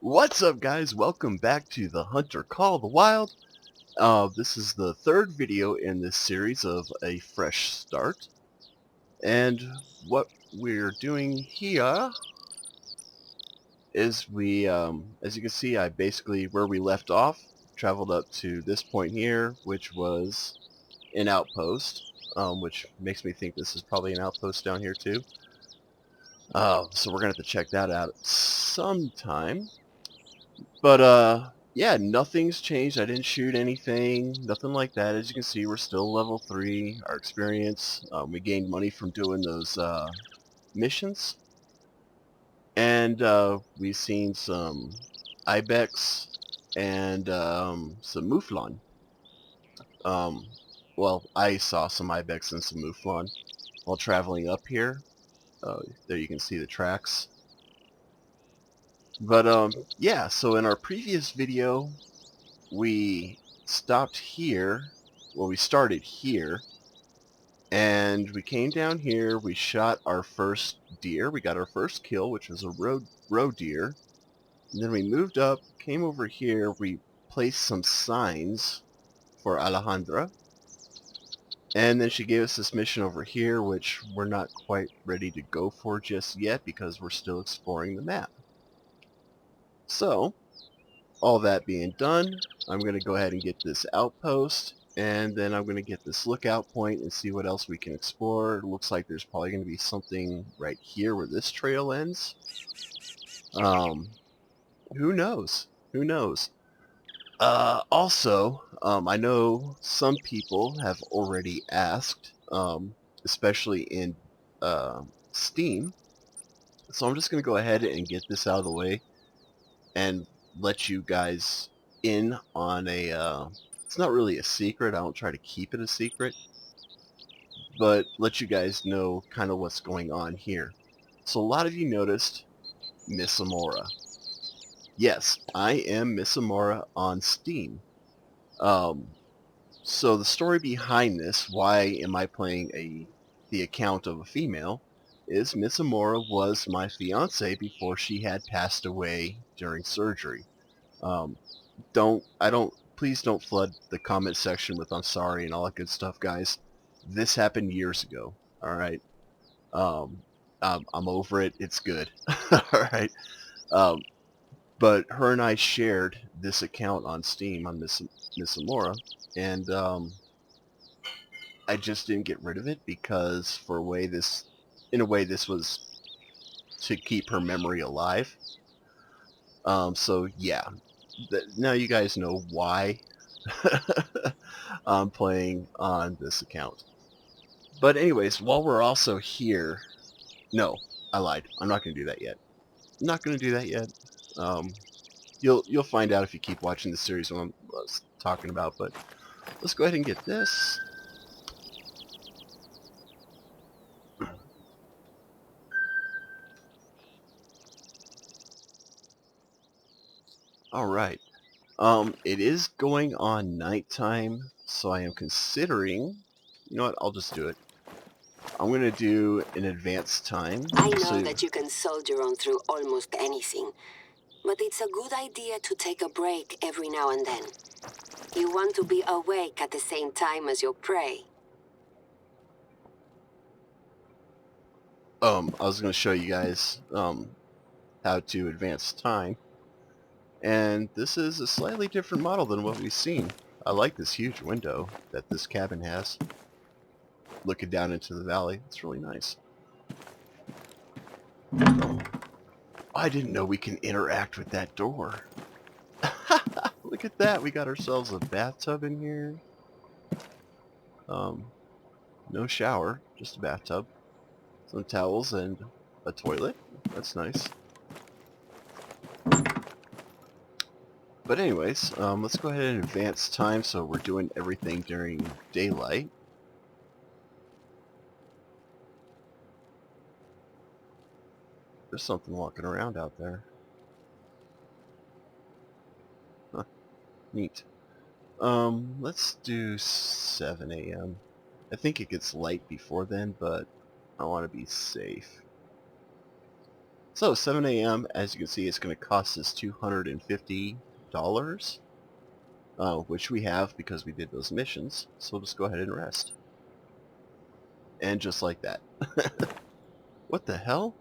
What's up, guys? Welcome back to the Hunter Call of the Wild. This is the third video in this series of A Fresh Start. And what we're doing here is as you can see, I basically, where we left off, traveled up to this point here, which was an outpost, which makes me think this is probably an outpost down here too. So we're going to have to check that out sometime. But yeah, nothing's changed. I didn't shoot anything, nothing like that. As you can see, we're still level 3. Our experience, we gained money from doing those missions. And we've seen some ibex and some mouflon. Um, well, I saw some ibex and some mouflon while traveling up here. There you can see the tracks. But yeah, so in our previous video, we stopped here. Well, we started here, and we came down here. We shot our first deer. We got our first kill, which was a roe deer. And then we moved up, came over here. We placed some signs for Alejandra. And then she gave us this mission over here, which we're not quite ready to go for just yet because we're still exploring the map. So, all that being done, I'm going to go ahead and get this outpost, and then I'm going to get this lookout point and see what else we can explore. It looks like there's probably going to be something right here where this trail ends. Who knows? Who knows? Also, I know some people have already asked, especially in Steam, so I'm just going to go ahead and get this out of the way and let you guys in on it's not really a secret. I don't try to keep it a secret, but let you guys know kind of what's going on here. So a lot of you noticed Miss Amora. Yes, I am Miss Amora on Steam. So the story behind this, why am I playing the account of a female, is Miss Amora was my fiance before she had passed away during surgery. Um, please don't flood the comment section with "I'm sorry" and all that good stuff, guys. This happened years ago. All right. Um, I'm over it. It's good. All right. Um, but her and I shared this account on Steam on Miss Amora, and I just didn't get rid of it because in a way, this was to keep her memory alive. So yeah, now you guys know why I'm playing on this account. But anyways, while we're also here, no, I lied. I'm not going to do that yet. I'm not going to do that yet. Um, you'll find out if you keep watching the series what I'm talking about. But let's go ahead and get this. All right. It is going on nighttime, so I am considering. You know what? I'll just do it. I'm gonna do an advanced time. I know that you can soldier on through almost anything, but it's a good idea to take a break every now and then. You want to be awake at the same time as your prey. I was gonna show you guys how to advance time, and this is a slightly different model than what we've seen. I like this huge window that this cabin has, looking down into the valley. It's really nice. I didn't know we can interact with that door. Look at that, we got ourselves a bathtub in here. No shower, just a bathtub. Some towels and a toilet. That's nice. But anyways, let's go ahead and advance time so we're doing everything during daylight. There's something walking around out there. Huh, neat. Let's do 7 a.m. I think it gets light before then, but I want to be safe. So 7 a.m. as you can see, it's going to cost us $250, which we have because we did those missions. So we'll just go ahead and rest. And just like that. What the hell?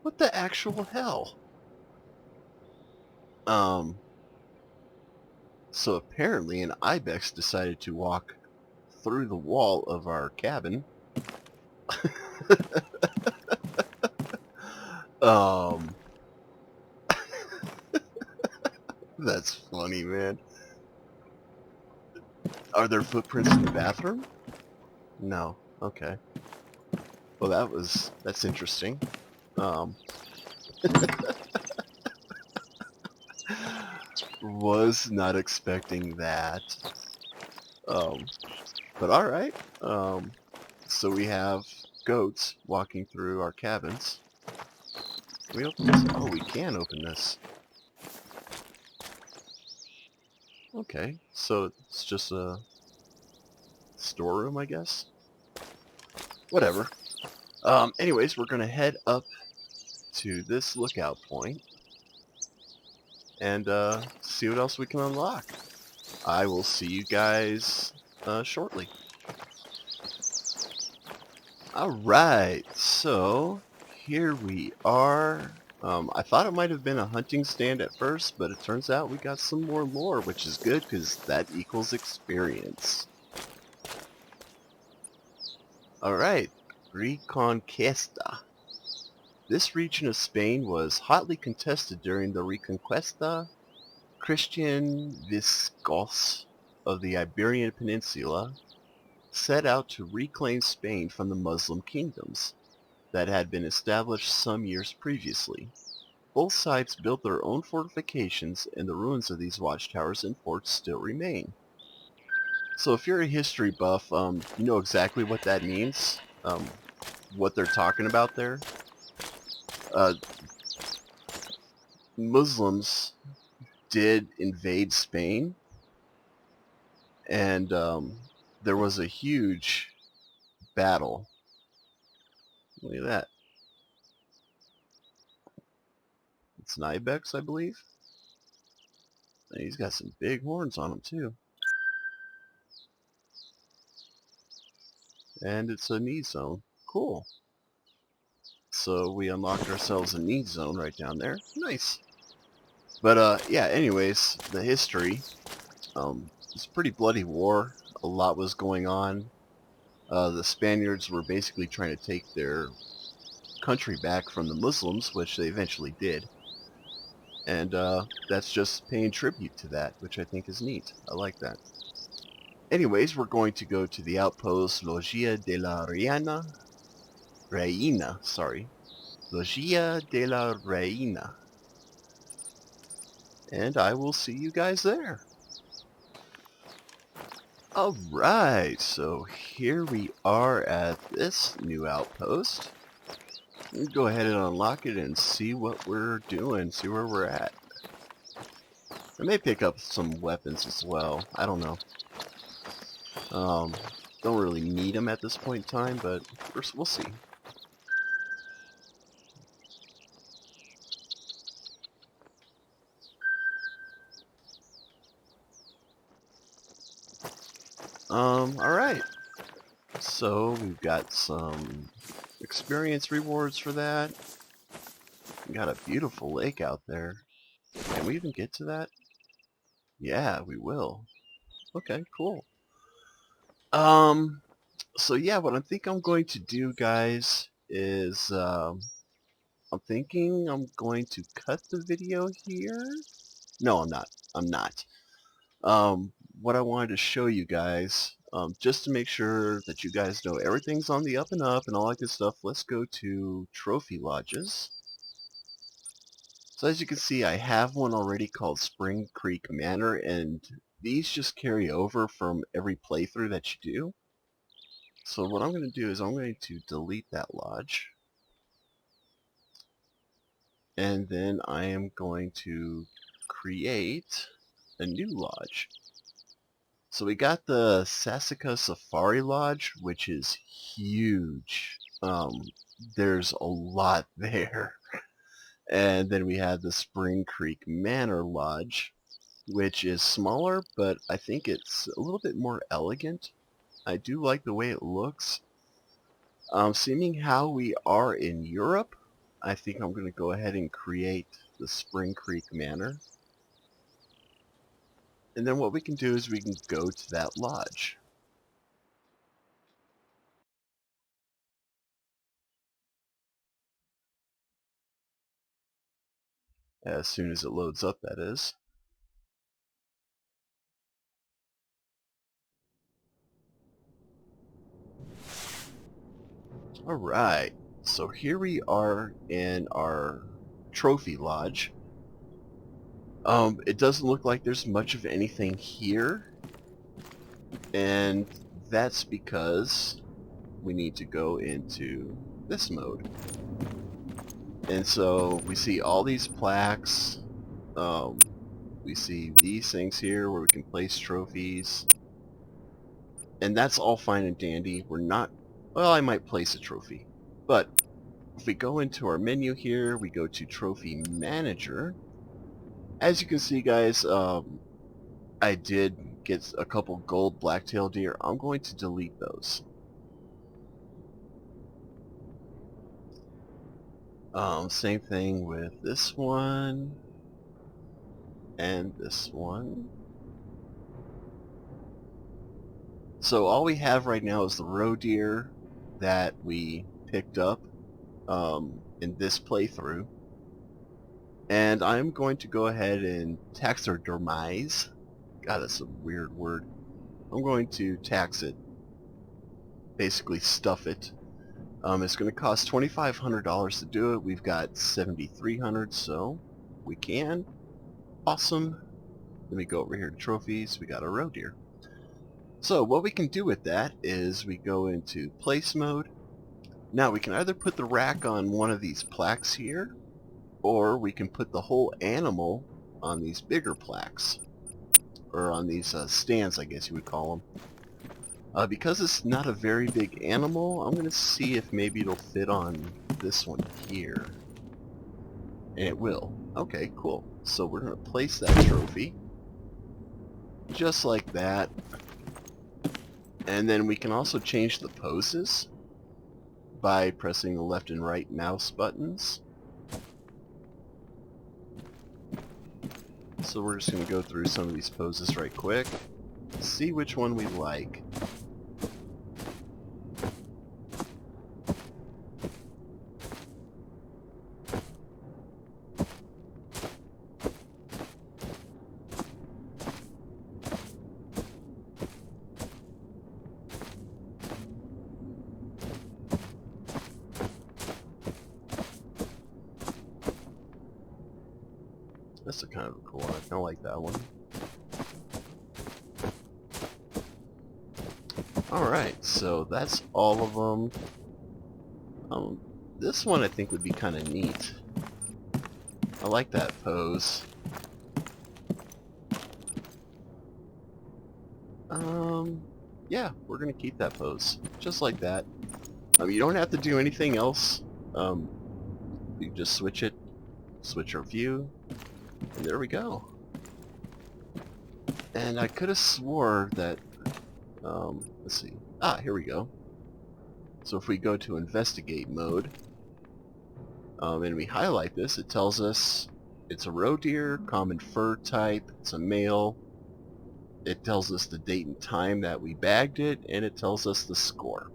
What the actual hell? So apparently an ibex decided to walk through the wall of our cabin. Um, that's funny, man. Are there footprints in the bathroom? No. Okay. Well, that's interesting. Um, was not expecting that. Um, but all right. So we have goats walking through our cabins. Can we open this? Oh, we can open this. Okay, so it's just a storeroom, I guess. Whatever. Anyways, we're gonna head up to this lookout point and see what else we can unlock. I will see you guys shortly. Alright, so here we are. I thought it might have been a hunting stand at first, but it turns out we got some more lore, which is good because that equals experience. Alright, Reconquista. This region of Spain was hotly contested during the Reconquista. Christian Viscos of the Iberian Peninsula set out to reclaim Spain from the Muslim kingdoms that had been established some years previously. Both sides built their own fortifications, and the ruins of these watchtowers and forts still remain. So if you're a history buff, you know exactly what that means, what they're talking about there. Uh, Muslims did invade Spain, and there was a huge battle. Look at that. It's an ibex, I believe. And he's got some big horns on him, too. And it's a need zone. Cool. So we unlocked ourselves a need zone right down there. Nice. But yeah, anyways, the history. It's a pretty bloody war. A lot was going on. The Spaniards were basically trying to take their country back from the Muslims, which they eventually did. And that's just paying tribute to that, which I think is neat. I like that. Anyways, we're going to go to the outpost Logia de la Reina, sorry. Logia de la Reina. And I will see you guys there. Alright, so here we are at this new outpost. We'll go ahead and unlock it and see what we're doing, see where we're at. I may pick up some weapons as well, I don't know. Don't really need them at this point in time, but we'll see. Alright. So we've got some experience rewards for that. We got a beautiful lake out there. Can we even get to that? Yeah, we will. Okay, cool. So yeah, what I think I'm going to do, guys, is I'm thinking I'm going to cut the video here. No, I'm not. I'm not. What I wanted to show you guys, just to make sure that you guys know everything's on the up and up and all that good stuff, let's go to Trophy Lodges. So as you can see, I have one already called Spring Creek Manor, and these just carry over from every playthrough that you do. So what I'm going to do is I'm going to delete that lodge, and then I am going to create a new lodge. So we got the Sassaka Safari Lodge, which is huge. there's a lot there. And then we have the Spring Creek Manor Lodge, which is smaller, but I think it's a little bit more elegant. I do like the way it looks. Seeming how we are in Europe, I think I'm going to go ahead and create the Spring Creek Manor. And then what we can do is we can go to that lodge. As soon as it loads up, that is. Alright, so here we are in our trophy lodge. It doesn't look like there's much of anything here, and that's because we need to go into this mode. And so we see all these plaques, um, we see these things here where we can place trophies, and that's all fine and dandy. We're not, well, I might place a trophy, but if we go into our menu here, we go to Trophy Manager. As you can see, guys, I did get a couple gold blacktail deer. I'm going to delete those. Same thing with this one and this one. So all we have right now is the roe deer that we picked up in this playthrough. And I'm going to go ahead and taxidermize. God, that's a weird word. I'm going to tax it, basically stuff it. It's going to cost $2,500 to do it. We've got $7,300, so we can. Awesome. Let me go over here to trophies. We got a roe deer. So what we can do with that is we go into place mode. Now we can either put the rack on one of these plaques here, or we can put the whole animal on these bigger plaques, or on these stands, I guess you would call them. Because it's not a very big animal, I'm going to see if maybe it'll fit on this one here. And it will. Okay, cool. So we're going to place that trophy. Just like that. And then we can also change the poses by pressing the left and right mouse buttons. So we're just going to go through some of these poses right quick. See which one we like. That's a kind of a cool one. I kind of like that one. Alright, so that's all of them. This one I think would be kind of neat. I like that pose. Yeah, we're gonna keep that pose. Just like that. You don't have to do anything else. Um, you just switch it, switch our view, and there we go. And I could have swore that, let's see. Ah, here we go. So if we go to investigate mode, and we highlight this, it tells us it's a roe deer, common fur type, it's a male. It tells us the date and time that we bagged it, and it tells us the score.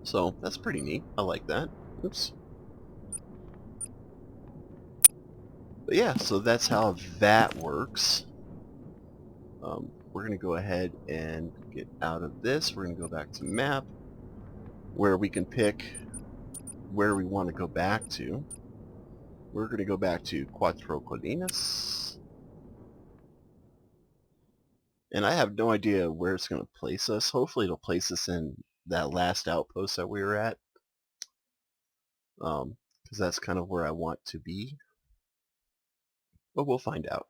So that's pretty neat. I like that. Oops. But yeah, so that's how that works. We're going to go ahead and get out of this. We're going to go back to map, where we can pick where we want to go back to. We're going to go back to Cuatro Colinas. And I have no idea where it's going to place us. Hopefully it'll place us in that last outpost that we were at. Because that's kind of where I want to be. But we'll find out.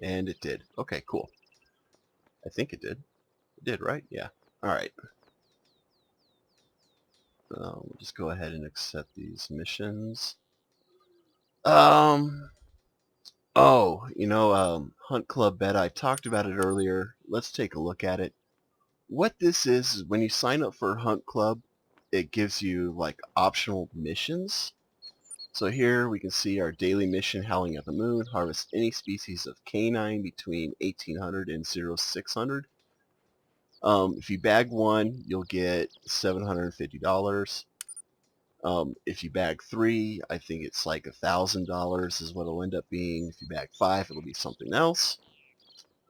And it did. Okay, cool. I think it did. It did, right? Yeah. Alright. We'll just go ahead and accept these missions. Um, Hunt Club Beta, I talked about it earlier. Let's take a look at it. What this is when you sign up for Hunt Club, it gives you like optional missions. So here we can see our daily mission, Howling at the Moon, harvest any species of canine between 1800 and 0600. If you bag one, you'll get $750. If you bag three, I think it's like $1,000 is what it'll end up being. If you bag five, it'll be something else.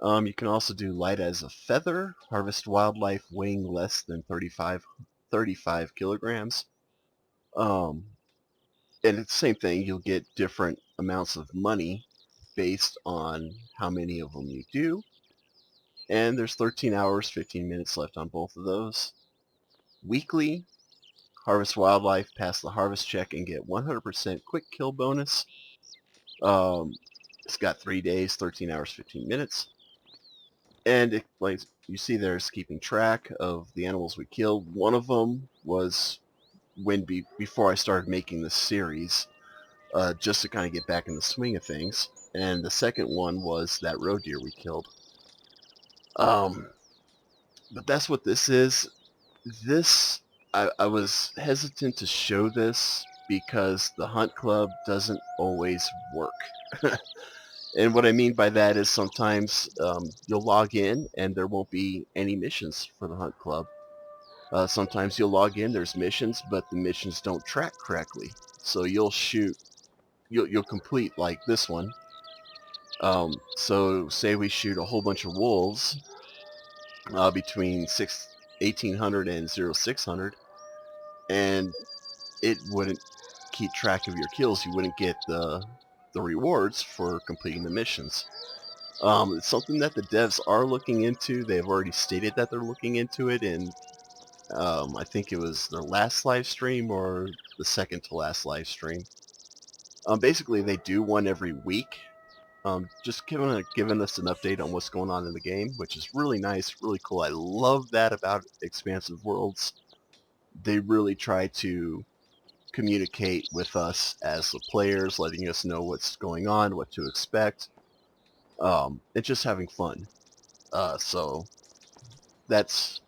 You can also do light as a feather, harvest wildlife weighing less than 35 kilograms. Um, and it's the same thing, you'll get different amounts of money based on how many of them you do. And there's 13 hours, 15 minutes left on both of those. Weekly, harvest wildlife, pass the harvest check, and get 100% quick kill bonus. It's got 3 days, 13 hours, 15 minutes. And it, like you see there's keeping track of the animals we killed. One of them was before I started making this series, just to kind of get back in the swing of things. And the second one was that roe deer we killed. Um, but that's what this is. This, I was hesitant to show this because the Hunt Club doesn't always work. And what I mean by that is sometimes you'll log in and there won't be any missions for the Hunt Club. Sometimes you'll log in, there's missions, but the missions don't track correctly. So you'll complete like this one. So say we shoot a whole bunch of wolves between 1800 and 0600, and it wouldn't keep track of your kills. You wouldn't get the rewards for completing the missions. It's something that the devs are looking into. They've already stated that they're looking into it, and I think it was their last live stream or the second to last live stream. Basically, they do one every week. Just giving us an update on what's going on in the game, which is really nice, really cool. I love that about Expansive Worlds. They really try to communicate with us as the players, letting us know what's going on, what to expect, and just having fun. So that's,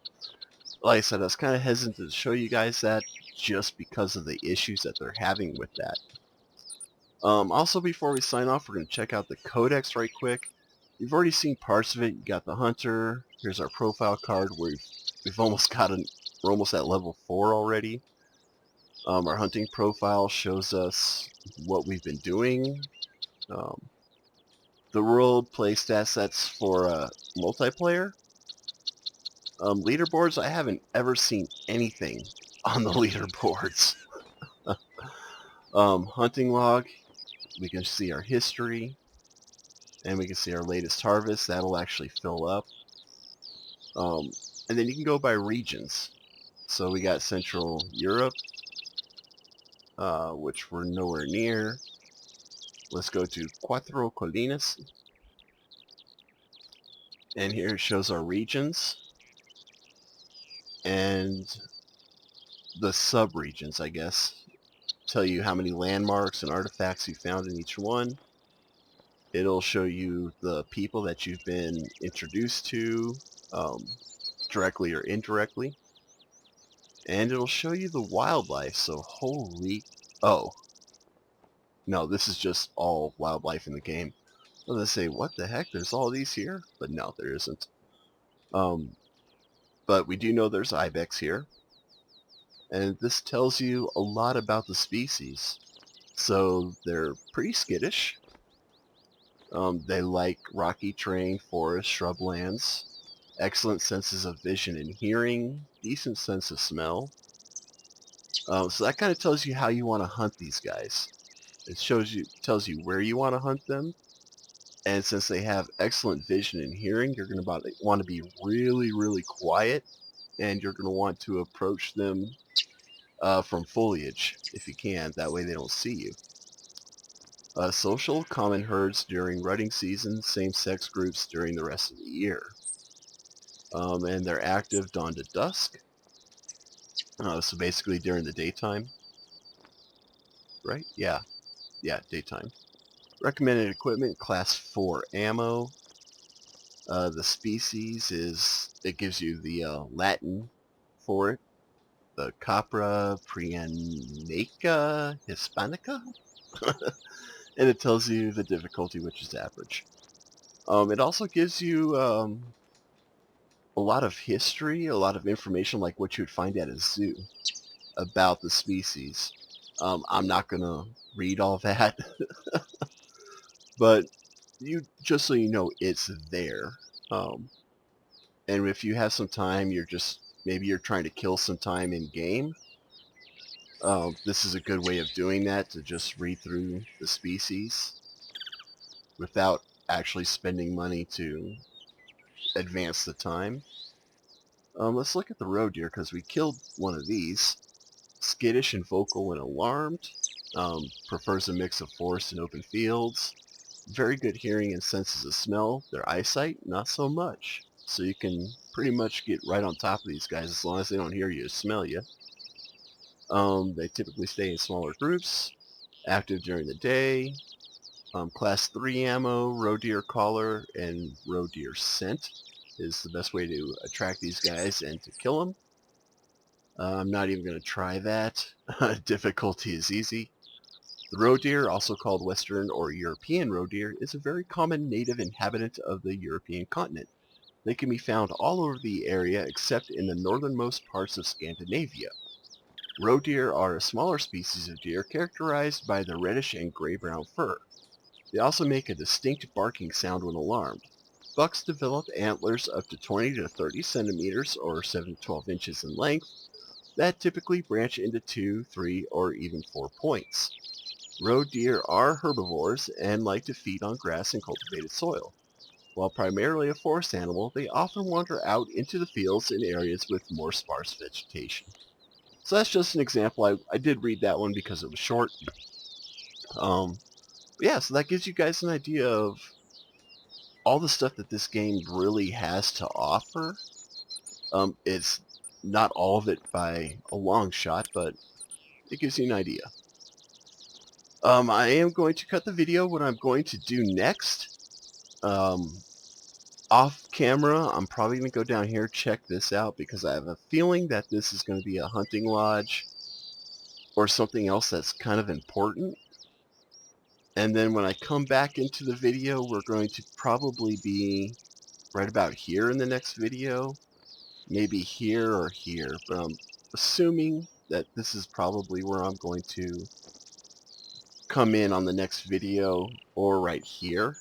like I said, I was kind of hesitant to show you guys that just because of the issues that they're having with that. Also, before we sign off, we're going to check out the codex right quick. You've already seen parts of it. You got the hunter. Here's our profile card. We've almost we're almost at level 4 already. Our hunting profile shows us what we've been doing. The world play stats, that's for multiplayer. Leaderboards, I haven't ever seen anything on the leaderboards. Hunting log, we can see our history, and we can see our latest harvest. That'll actually fill up. And then you can go by regions. So we got Central Europe, which we're nowhere near. Let's go to Cuatro Colinas. And here it shows our regions and the sub-regions, I guess. Tell you how many landmarks and artifacts you found in each one. It'll show you the people that you've been introduced to, directly or indirectly. And it'll show you the wildlife, so holy... Oh. No, this is just all wildlife in the game. I was going to say, what the heck, there's all these here? But no, there isn't. But we do know there's ibex here. And this tells you a lot about the species. So they're pretty skittish. They like rocky terrain, forest, shrublands, excellent senses of vision and hearing, decent sense of smell. So that kind of tells you how you want to hunt these guys. It tells you where you want to hunt them, and since they have excellent vision and hearing, you're going to want to be really, really quiet, and you're going to want to approach them from foliage if you can. That way they don't see you. Social, common herds during rutting season, same-sex groups during the rest of the year. And they're active dawn to dusk. So basically during the daytime, right? Yeah, daytime. Recommended equipment, class 4 ammo. The species it gives you the Latin for it. The Capra Prianica Hispanica, and it tells you the difficulty, which is average. It also gives you a lot of history, a lot of information like what you would find at a zoo about the species. I'm not going to read all that, but just so you know, it's there. Um, and if you have some time, maybe you're trying to kill some time in game. This is a good way of doing that, to just read through the species without actually spending money to advance the time. Let's look at the roe deer because we killed one of these. Skittish and vocal when alarmed. Prefers a mix of forest and open fields. Very good hearing and senses of smell. Their eyesight, not so much. So you can pretty much get right on top of these guys as long as they don't hear you or smell you. They typically stay in smaller groups. Active during the day. Class 3 ammo, roe deer collar, and roe deer scent is the best way to attract these guys and to kill them. I'm not even going to try that. Difficulty is easy. The roe deer, also called Western or European roe deer, is a very common native inhabitant of the European continent. They can be found all over the area except in the northernmost parts of Scandinavia. Roe deer are a smaller species of deer characterized by their reddish and gray-brown fur. They also make a distinct barking sound when alarmed. Bucks develop antlers up to 20 to 30 centimeters or 7 to 12 inches in length that typically branch into 2, 3, or even 4 points. Roe deer are herbivores and like to feed on grass and cultivated soil. While primarily a forest animal, they often wander out into the fields in areas with more sparse vegetation. So that's just an example. I did read that one because it was short. Um, yeah, so that gives you guys an idea of all the stuff that this game really has to offer. It's not all of it by a long shot, but it gives you an idea. I am going to cut the video. What I'm going to do next, off camera, I'm probably going to go down here, check this out, because I have a feeling that this is going to be a hunting lodge or something else that's kind of important. And then when I come back into the video, we're going to probably be right about here in the next video. Maybe here or here, but I'm assuming that this is probably where I'm going to come in on the next video, or right here.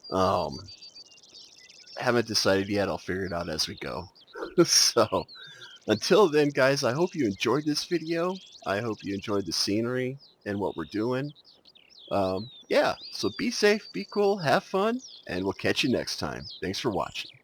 Um, haven't decided yet. I'll figure it out as we go. So, until then, guys, I hope you enjoyed this video. I hope you enjoyed the scenery and what we're doing. Yeah, so be safe, be cool, have fun, and we'll catch you next time. Thanks for watching.